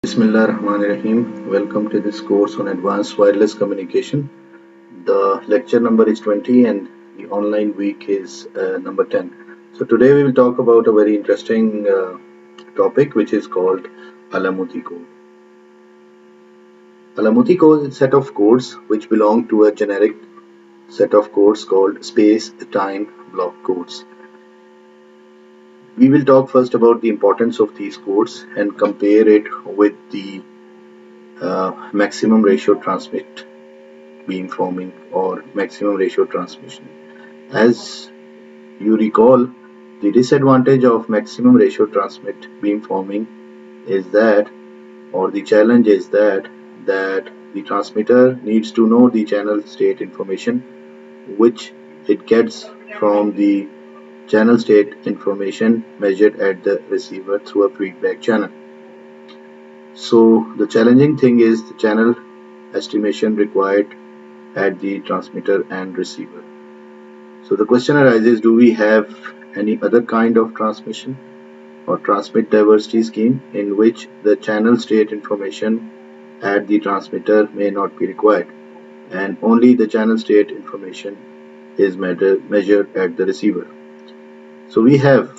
Bismillah Rahman Rahim. Welcome to this course on advanced wireless communication. The lecture number is 20 and the online week is number 10. So today we will talk about a very interesting topic which is called Alamuti code. Alamuti code is a set of codes which belong to a generic set of codes called space-time block codes. We will talk first about the importance of these codes and compare it with the maximum ratio transmit beamforming or maximum ratio transmission. As you recall, the disadvantage of maximum ratio transmit beamforming is that, or the challenge is that the transmitter needs to know the channel state information which it gets from the channel state information measured at the receiver through a feedback channel. So the challenging thing is the channel estimation required at the transmitter and receiver. So the question arises, do we have any other kind of transmission or transmit diversity scheme in which the channel state information at the transmitter may not be required and only the channel state information is measured at the receiver? So we have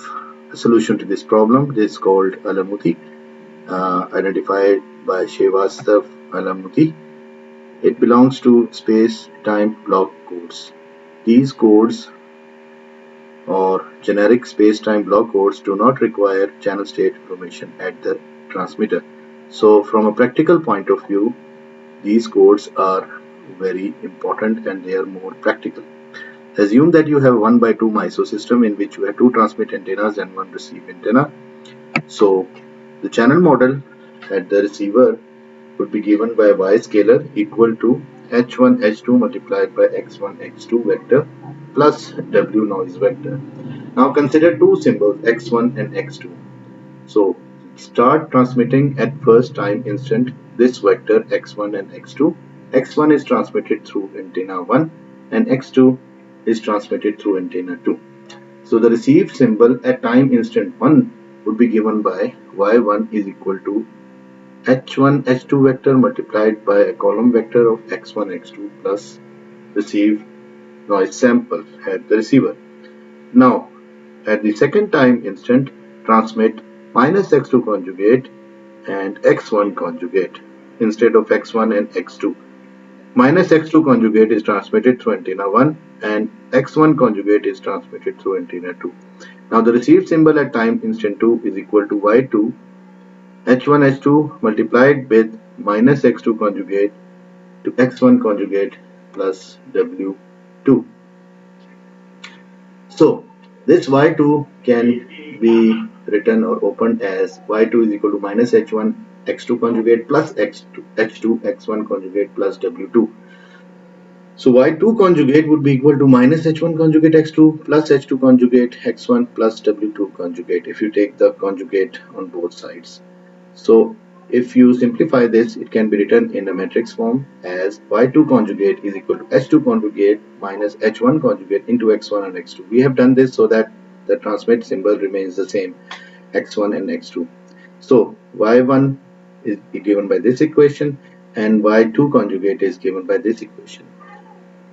a solution to this problem. This is called Alamuti, identified by Srivastav Alamuti. It belongs to space-time block codes. These codes or generic space-time block codes do not require channel state information at the transmitter. So from a practical point of view, these codes are very important and they are more practical. Assume that you have 1/2 MISO system in which you have 2 transmit antennas and 1 receive antenna. So the channel model at the receiver would be given by y scalar equal to h1 h2 multiplied by x1 x2 vector plus w noise vector. Now consider two symbols x1 and x2. So start transmitting at first time instant this vector x1 and x2. x1 is transmitted through antenna 1 and x2 is transmitted through antenna 2. So the received symbol at time instant 1 would be given by y1 is equal to h1 h2 vector multiplied by a column vector of x1 x2 plus received noise sample at the receiver. Now at the second time instant, transmit minus x2 conjugate and x1 conjugate instead of x1 and x2. Minus x2 conjugate is transmitted through antenna 1 and x1 conjugate is transmitted through antenna 2. Now the received symbol at time instant 2 is equal to y2 h1 h2 multiplied with minus x2 conjugate to x1 conjugate plus w2. So this y2 can be written or opened as y2 is equal to minus h1 x2 conjugate plus h2 x1 conjugate plus w2. So y2 conjugate would be equal to minus h1 conjugate x2 plus h2 conjugate x1 plus w2 conjugate if you take the conjugate on both sides. So if you simplify this, it can be written in a matrix form as y2 conjugate is equal to h2 conjugate minus h1 conjugate into x1 and x2. We have done this so that the transmit symbol remains the same, x1 and x2. So y1 is given by this equation and y2 conjugate is given by this equation.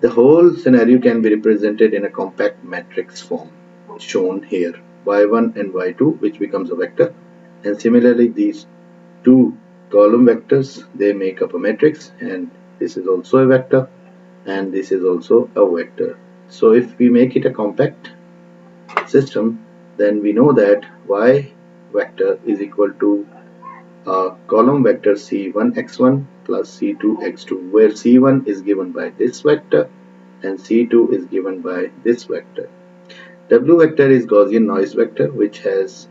The whole scenario can be represented in a compact matrix form shown here, y1 and y2, which becomes a vector, and similarly these two column vectors, they make up a matrix, and this is also a vector and this is also a vector. So if we make it a compact system, then we know that y vector is equal to a column vector c1 x1 plus c2 x2, where c1 is given by this vector and c2 is given by this vector. W vector is Gaussian noise vector, which has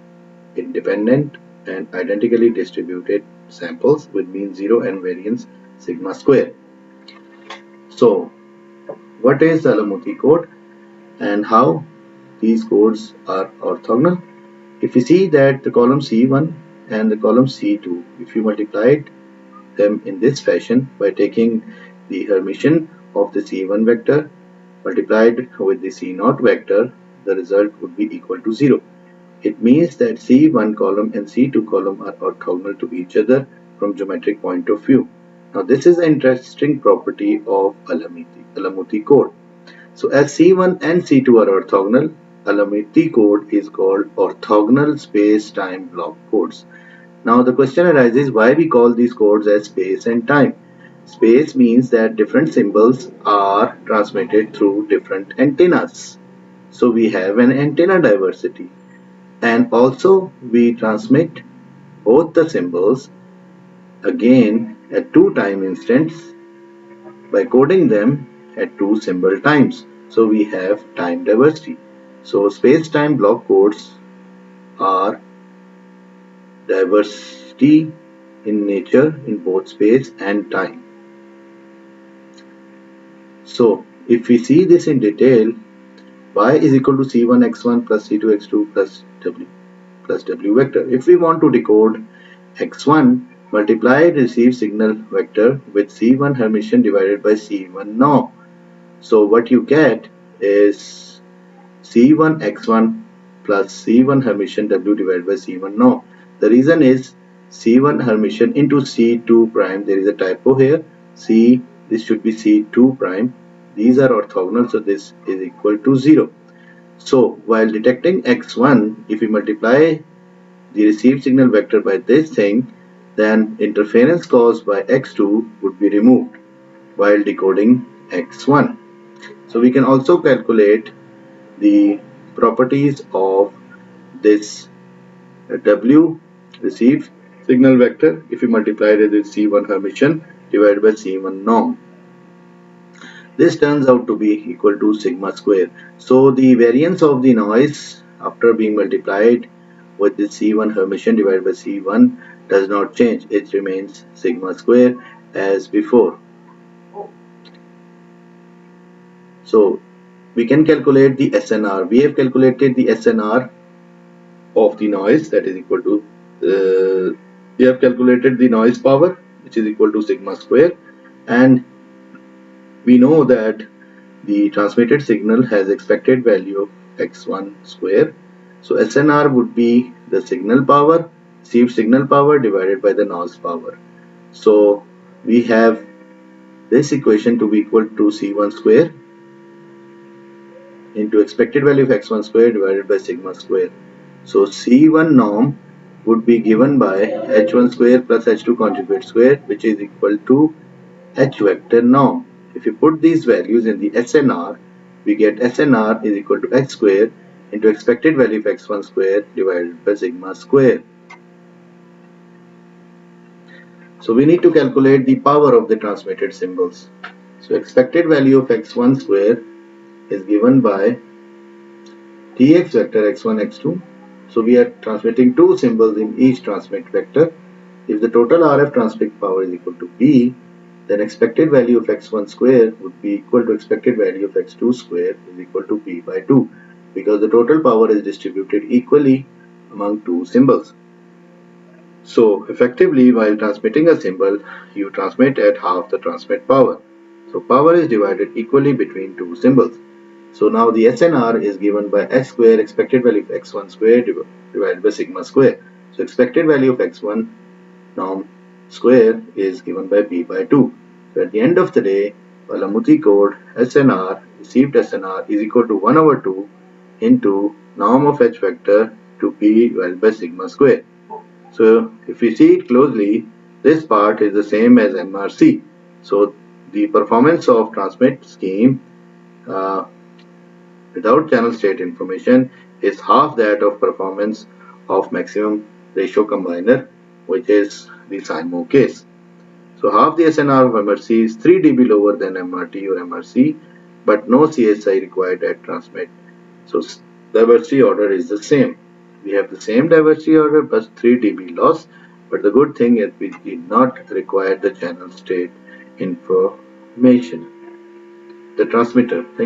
independent and identically distributed samples with mean 0 and variance sigma square. So what is the Alamuti code and how these codes are orthogonal? If you see that the column C1 and the column C2, if you multiplied them in this fashion by taking the Hermitian of the C1 vector multiplied with the C0 vector, the result would be equal to 0. It means that C1 column and C2 column are orthogonal to each other from geometric point of view. Now this is an interesting property of Alamouti code. So as C1 and C2 are orthogonal, Alamouti code is called orthogonal space-time block codes. Now the question arises why we call these codes as space and time. Space means that different symbols are transmitted through different antennas. So we have an antenna diversity, and also we transmit both the symbols again at two time instants by coding them at two symbol times. So we have time diversity. So space-time block codes are diversity in nature in both space and time. So if we see this in detail, y is equal to c1 x1 plus c2 x2 plus w vector. If we want to decode x1, multiply receive signal vector with c1 Hermitian divided by c1 norm. So what you get is c1 x1 plus c1 Hermitian w divided by c1 norm. The reason is c1 Hermitian into c2 prime. There is a typo here. This should be c2 prime. These are orthogonal, so this is equal to 0. So while detecting x1, if we multiply the received signal vector by this thing, then interference caused by x2 would be removed while decoding x1. So we can also calculate the properties of this w received signal vector if we multiply it with c1 Hermitian divided by c1 norm. This turns out to be equal to sigma square. So the variance of the noise after being multiplied with the c1 Hermitian divided by c1 does not change. It remains sigma square as before. So we can calculate the SNR. We have calculated the SNR of the noise, that is equal to we have calculated the noise power, which is equal to sigma square, and we know that the transmitted signal has expected value of x1 square. So SNR would be the signal power, received signal power divided by the noise power. So we have this equation to be equal to c1 square into expected value of x1 square divided by sigma square. So c1 norm would be given by h1 square plus h2 conjugate square, which is equal to h vector norm. If you put these values in the SNR, we get SNR is equal to h square into expected value of x1 square divided by sigma square. So we need to calculate the power of the transmitted symbols. So expected value of x1 square is given by tx vector x1 x2. So we are transmitting two symbols in each transmit vector. If the total RF transmit power is equal to B, then expected value of x1 square would be equal to expected value of x2 square is equal to B by 2, because the total power is distributed equally among two symbols. So effectively, while transmitting a symbol, you transmit at half the transmit power. So power is divided equally between two symbols. So now the SNR is given by x square expected value of x1 square divided by sigma square. So expected value of x1 norm square is given by B by 2. So at the end of the day, Alamouti code SNR, received SNR, is equal to 1 over 2 into norm of h vector to B divided by sigma square. So if we see it closely, this part is the same as MRC. So the performance of transmit scheme without channel state information is half that of performance of maximum ratio combiner, which is the SIMO case. So half the SNR of MRC is 3 dB lower than MRT or MRC, but no CSI required at transmit. So diversity order is the same. We have the same diversity order plus 3 dB loss, but the good thing is we did not require the channel state information. The transmitter. Thank you.